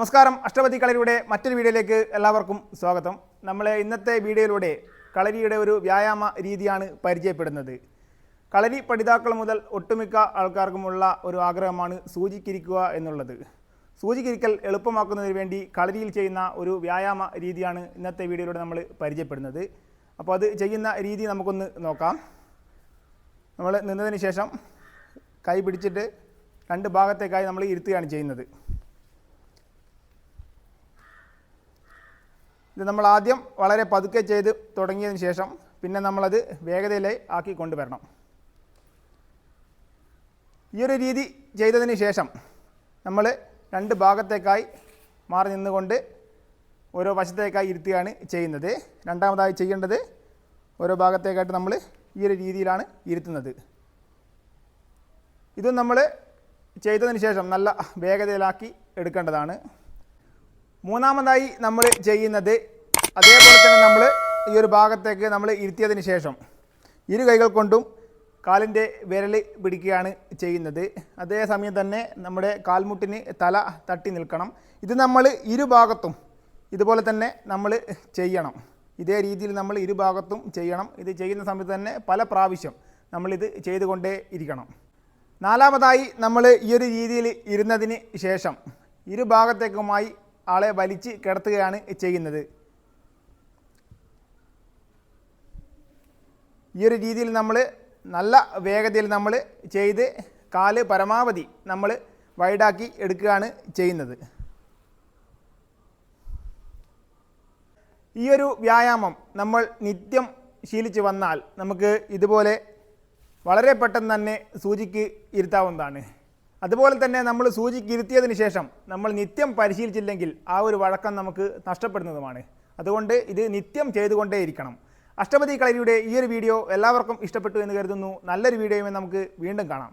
നമസ്കാരം. അഷ്ടപതി കളരിയുടെ മറ്റൊരു വീഡിയോയിലേക്ക് എല്ലാവർക്കും സ്വാഗതം. നമ്മളെ ഇന്നത്തെ വീഡിയോയിലൂടെ കളരിയുടെ ഒരു വ്യായാമ രീതിയാണ് പരിചയപ്പെടുന്നത്. കളരി പഠിതാക്കൾ മുതൽ ഒട്ടുമിക്ക ആൾക്കാർക്കുമുള്ള ഒരു ആഗ്രഹമാണ് സൂചിക്കിരിക്കുക എന്നുള്ളത്. സൂചിക്കിരിക്കൽ എളുപ്പമാക്കുന്നതിന് വേണ്ടി കളരിയിൽ ചെയ്യുന്ന ഒരു വ്യായാമ രീതിയാണ് ഇന്നത്തെ വീഡിയോയിലൂടെ നമ്മൾ പരിചയപ്പെടുന്നത്. അപ്പോൾ അത് ചെയ്യുന്ന രീതി നമുക്കൊന്ന് നോക്കാം. നമ്മൾ നിന്നതിന് ശേഷം കൈ പിടിച്ചിട്ട് രണ്ട് ഭാഗത്തേക്കായി നമ്മൾ ഇരുത്തുകയാണ് ചെയ്യുന്നത്. ഇത് നമ്മൾ ആദ്യം വളരെ പതുക്കെ ചെയ്ത് തുടങ്ങിയതിന് ശേഷം പിന്നെ നമ്മളത് വേഗതയിലായി ആക്കി കൊണ്ടുവരണം. ഈ ഒരു രീതി ചെയ്തതിന് ശേഷം നമ്മൾ രണ്ട് ഭാഗത്തേക്കായി മാറി നിന്നുകൊണ്ട് ഓരോ വശത്തേക്കായി ഇരുത്തുകയാണ് ചെയ്യുന്നത്. രണ്ടാമതായി ചെയ്യേണ്ടത് ഓരോ ഭാഗത്തേക്കായിട്ട് നമ്മൾ ഈ ഒരു രീതിയിലാണ് ഇരുത്തുന്നത്. ഇതും നമ്മൾ ചെയ്തതിന് ശേഷം നല്ല വേഗതയിലാക്കി എടുക്കേണ്ടതാണ്. മൂന്നാമതായി നമ്മൾ ചെയ്യുന്നത് അതേപോലെ തന്നെ നമ്മൾ ഈ ഒരു ഭാഗത്തേക്ക് നമ്മൾ ഇരുത്തിയതിന് ശേഷം ഇരു കൈകൾ കൊണ്ടും കാലിൻ്റെ വിരൽ പിടിക്കുകയാണ് ചെയ്യുന്നത്. അതേസമയം തന്നെ നമ്മുടെ കാൽമുട്ടിന് തല തട്ടി നിൽക്കണം. ഇത് നമ്മൾ ഇരുഭാഗത്തും ഇതുപോലെ തന്നെ നമ്മൾ ചെയ്യണം. ഇതേ രീതിയിൽ നമ്മൾ ഇരുഭാഗത്തും ചെയ്യണം. ഇത് ചെയ്യുന്ന സമയത്ത് തന്നെ പല പ്രാവശ്യം നമ്മളിത് ചെയ്തുകൊണ്ടേ ഇരിക്കണം. നാലാമതായി നമ്മൾ ഈ ഒരു രീതിയിൽ ഇരുന്നതിന് ശേഷം ഇരുഭാഗത്തേക്കുമായി ആളെ വലിച്ച് കിടത്തുകയാണ് ചെയ്യുന്നത്. ഈ ഒരു രീതിയിൽ നമ്മൾ നല്ല വേഗതയിൽ നമ്മൾ ചെയ്ത് കാല് പരമാവധി നമ്മൾ വൈഡാക്കി എടുക്കുകയാണ് ചെയ്യുന്നത്. ഈ ഒരു വ്യായാമം നമ്മൾ നിത്യം ശീലിച്ച് വന്നാൽ നമുക്ക് ഇതുപോലെ വളരെ പെട്ടെന്ന് തന്നെ സൂചിക്ക് ഇരുത്താവുന്നതാണ്. അതുപോലെ തന്നെ നമ്മൾ സൂചിക്ക് ഇരുത്തിയതിന് ശേഷം നമ്മൾ നിത്യം പരിശീലിച്ചില്ലെങ്കിൽ ആ ഒരു വഴക്കം നമുക്ക് നഷ്ടപ്പെടുന്നതുമാണ്. അതുകൊണ്ട് ഇത് നിത്യം ചെയ്തുകൊണ്ടേയിരിക്കണം. അഷ്ടപതി കളരിയുടെ ഈ ഒരു വീഡിയോ എല്ലാവർക്കും ഇഷ്ടപ്പെട്ടു എന്ന് കരുതുന്നു. നല്ലൊരു വീഡിയോയുമായി നമുക്ക് വീണ്ടും കാണാം.